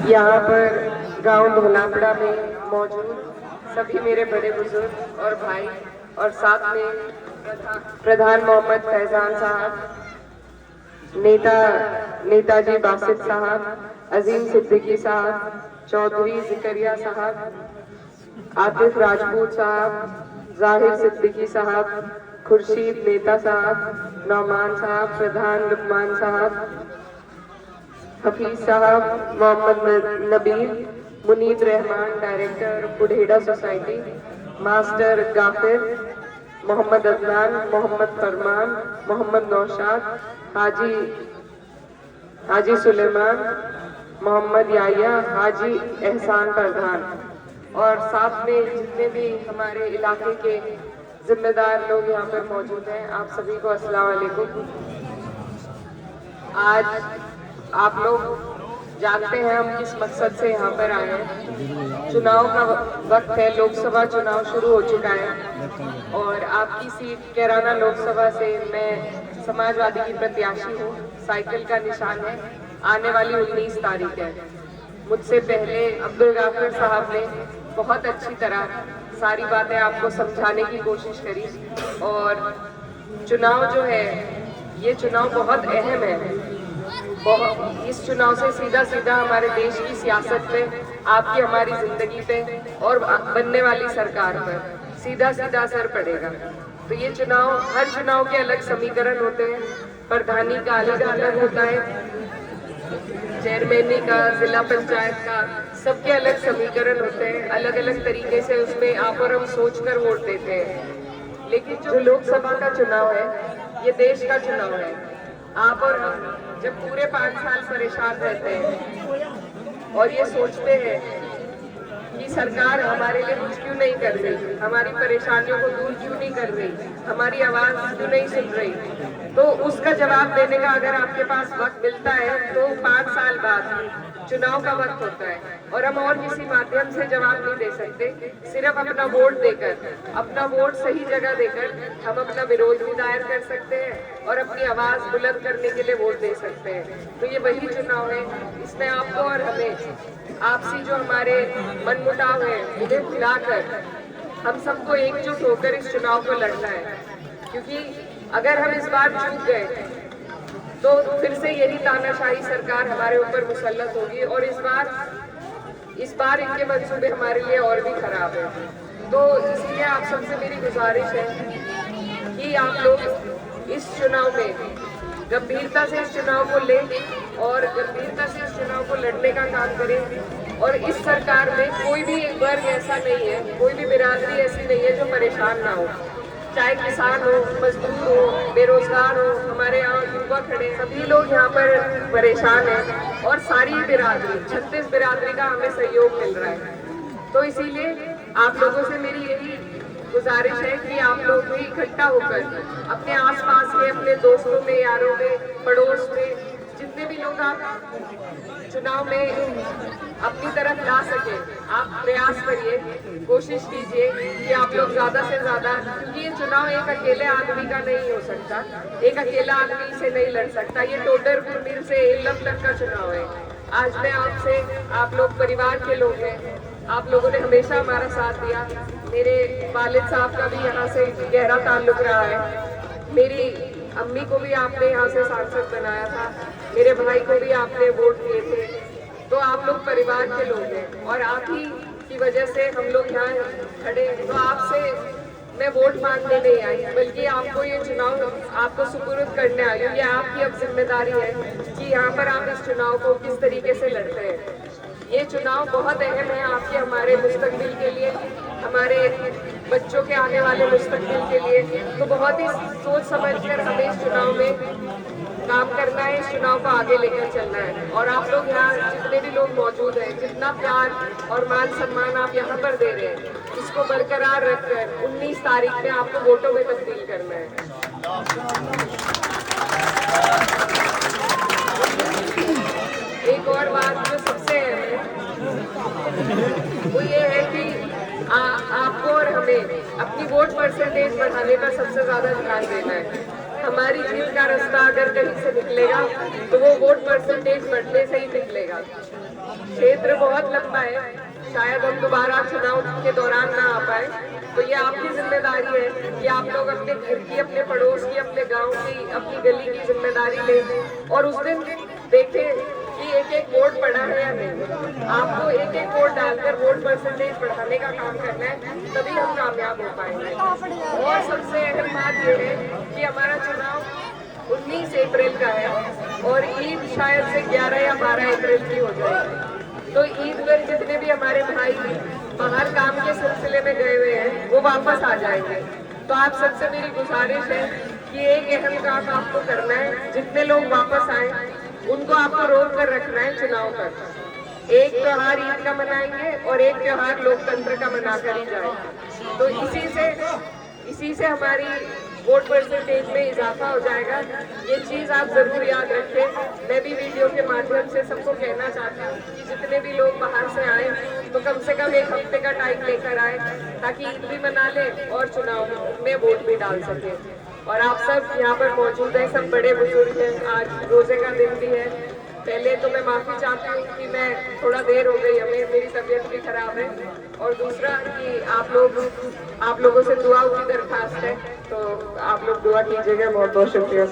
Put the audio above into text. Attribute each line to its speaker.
Speaker 1: यहाँ पर गांव धोलापड़ा में मौजूद सभी मेरे बड़े बुजुर्ग और भाई और साथ में प्रधान मोहम्मद फैजान साहब, नेताजी बासित साहब, अजीम सिद्दीकी साहब, चौधरी जिकरिया साहब, आतिफ राजपूत साहब, जाहिर सिद्दीकी साहब, खुर्शीद नेता साहब, नौमान साहब, प्रधान Lukman sahab, Hafeez sahab, Mohammad Nabeel, Muneeb Rahman, director Budhera society, master Ghafir, Mohammad Adnan, Mohammad Farman, Mohammad Naushad, Haji Suleman, Mohammad Yahya, Haji Ehsan प्रधान और साथ में जितने भी हमारे इलाके के जिम्मेदार लोग यहाँ पर मौजूद हैं, आप सभी को अस्सलाम वालेकुम। आज आप लोग जानते हैं हम किस मकसद से यहाँ पर आए हैं। चुनाव का वक्त है, लोकसभा चुनाव शुरू हो चुका है और आपकी सीट कैराना लोकसभा से मैं समाजवादी की प्रत्याशी हूँ। साइकिल का निशान है, आने वाली 19 तारीख है। मुझसे पहले अब्दुल गाफिर साहब ने बहुत अच्छी तरह सारी बातें आपको समझाने की कोशिश करी और चुनाव जो है ये चुनाव बहुत अहम है। इस चुनाव से सीधा सीधा हमारे देश की सियासत पे, आपकी हमारी जिंदगी पे और बनने वाली सरकार पर सीधा सीधा असर पड़ेगा। तो ये चुनाव, हर चुनाव के अलग समीकरण होते हैं। प्रधानी का अलग अलग होता है, चेयरमैनी का, जिला पंचायत का, सबके अलग समीकरण होते हैं। अलग अलग तरीके से उसमें आप और हम सोच कर वोट देते हैं। लेकिन जो लोकसभा का चुनाव है ये देश का चुनाव है। आप और हम जब पूरे 5 साल परेशान रहते हैं और ये सोचते हैं कि सरकार हमारे लिए कुछ क्यों नहीं कर रही, हमारी परेशानियों को दूर क्यों नहीं कर रही, हमारी आवाज क्यों नहीं सुन रही, तो उसका जवाब देने का अगर आपके पास वक्त मिलता है तो 5 साल बाद चुनाव का वक्त होता है और हम और किसी माध्यम से जवाब नहीं दे सकते। सिर्फ अपना वोट देकर, अपना वोट सही जगह देकर हम अपना विरोध भी दायर कर सकते हैं और अपनी आवाज बुलंद करने के लिए वोट दे सकते हैं। तो ये वही चुनाव है, इसमें आपको और हमें आपसी जो हमारे मनमुटाव है उन्हें भुलाकर हम सबको एकजुट होकर इस चुनाव को लड़ना है। क्योंकि अगर हम इस बार चूक गए तो फिर से यही तानाशाही सरकार हमारे ऊपर मुसल्लत होगी और इस बार इनके मंसूबे हमारे लिए और भी खराब है। तो इसलिए आप सबसे मेरी गुजारिश है कि आप लोग इस चुनाव में गंभीरता से इस चुनाव को लें और गंभीरता से इस चुनाव को लड़ने का काम करें। और इस सरकार में कोई भी एक वर्ग ऐसा नहीं है, कोई भी बिरादरी ऐसी नहीं है जो परेशान ना हो। चाहे किसान हो, मजदूर हो, बेरोजगार हो, हमारे यहाँ युवा खड़े, सभी लोग यहाँ पर परेशान हैं और सारी बिरादरी, 36 बिरादरी का हमें सहयोग मिल रहा है। तो इसीलिए आप लोगों से मेरी यही गुजारिश है कि आप लोग भी इकट्ठा होकर अपने आसपास के, अपने दोस्तों में, यारों में, पड़ोस में, जितने भी लोग आप चुनाव में अपनी तरफ ला सके, आप प्रयास करिए, कोशिश कीजिए कि आप लोग ज्यादा से ज्यादा, क्योंकि ये चुनाव एक अकेले आदमी का नहीं हो सकता, एक अकेला आदमी से नहीं लड़ सकता। ये टोडर कुर्मिल से एलम तक का चुनाव है। आज मैं आपसे, आप लोग परिवार के लोग हैं, आप लोगों ने हमेशा हमारा साथ दिया। मेरे वालिद साहब का भी यहाँ से गहरा ताल्लुक रहा है। मेरी अम्मी को भी आपने यहाँ से सांसद बनाया था, मेरे भाई को भी आपने वोट दिए थे। तो आप लोग परिवार के लोग हैं और आप ही की वजह से हम लोग यहाँ खड़े हैं। तो आपसे मैं वोट मांगने नहीं आई, बल्कि आपको ये चुनाव आपको सुपुर्द करने आई हूँ। ये आपकी अब जिम्मेदारी है कि यहाँ पर आप इस चुनाव को किस तरीके से लड़ते हैं। ये चुनाव बहुत अहम है आपके, हमारे मुस्तकबिल के लिए, हमारे बच्चों के आने वाले मुस्तकबिल के लिए। तो बहुत ही सोच समझ कर हमें इस चुनाव में काम करना है, इस चुनाव को आगे लेकर चलना है। और आप लोग यहाँ जितने भी लोग मौजूद हैं, जितना प्यार और मान सम्मान आप यहाँ पर दे रहे हैं, इसको बरकरार रखकर 19 तारीख में आपको वोटों में तब्दील करना है। एक और बात जो सबसे अहम है वो ये है कि आपको और हमें अपनी वोट परसेंटेज बढ़ाने पर सबसे ज्यादा ध्यान देना है। हमारी जीत का रास्ता अगर कहीं से निकलेगा तो वो वोट परसेंटेज बढ़ने से ही निकलेगा। क्षेत्र बहुत लंबा है, शायद हम दोबारा चुनाव के दौरान ना आ पाए, तो ये आपकी जिम्मेदारी है कि आप लोग अपने घर की, अपने पड़ोस की, अपने गांव की, अपनी गली की जिम्मेदारी लें और उस दिन देखें कि एक एक वोट पड़ा है या नहीं। आपको एक एक वोट डालकर वोट परसेंटेज बढ़ाने का काम करना है, तभी हम कामयाब हो पाएंगे। और सबसे अहम बात यह है कि हमारा चुनाव 19 अप्रैल का है और ईद शायद से 11 या 12 अप्रैल की हो जाएगी। तो ईद पर जितने भी हमारे भाई बाहर काम के सिलसिले में गए हुए हैं वो वापस आ जाएंगे। तो आप सबसे मेरी गुजारिश है कि एक अहम काम आपको करना है, जितने लोग वापस आए उनको आपको रोक कर रखना है चुनाव तक। एक त्योहार ईद का मनाएंगे और एक त्योहार लोकतंत्र का मनाकर ही जाएंगे। तो इसी से हमारी वोट परसेंटेज में इजाफा हो जाएगा। ये चीज आप जरूर याद रखें। मैं भी वीडियो के माध्यम से सबको कहना चाहती हूँ कि जितने भी लोग बाहर से आए तो कम से कम एक हफ्ते का टाइम लेकर आए, ताकि ईद भी मना ले और चुनाव में वोट भी डाल सके। और आप सब यहाँ पर मौजूद हैं, सब बड़े बुजुर्ग हैं, आज रोजे का दिन भी है। पहले तो मैं माफी चाहती हूँ कि मैं थोड़ा देर हो गई, हमें मेरी तबीयत भी खराब है। और दूसरा कि आप लोगों से दुआ की दरखास्त है, तो आप लोग दुआ कीजिएगा। बहुत बहुत शुक्रिया।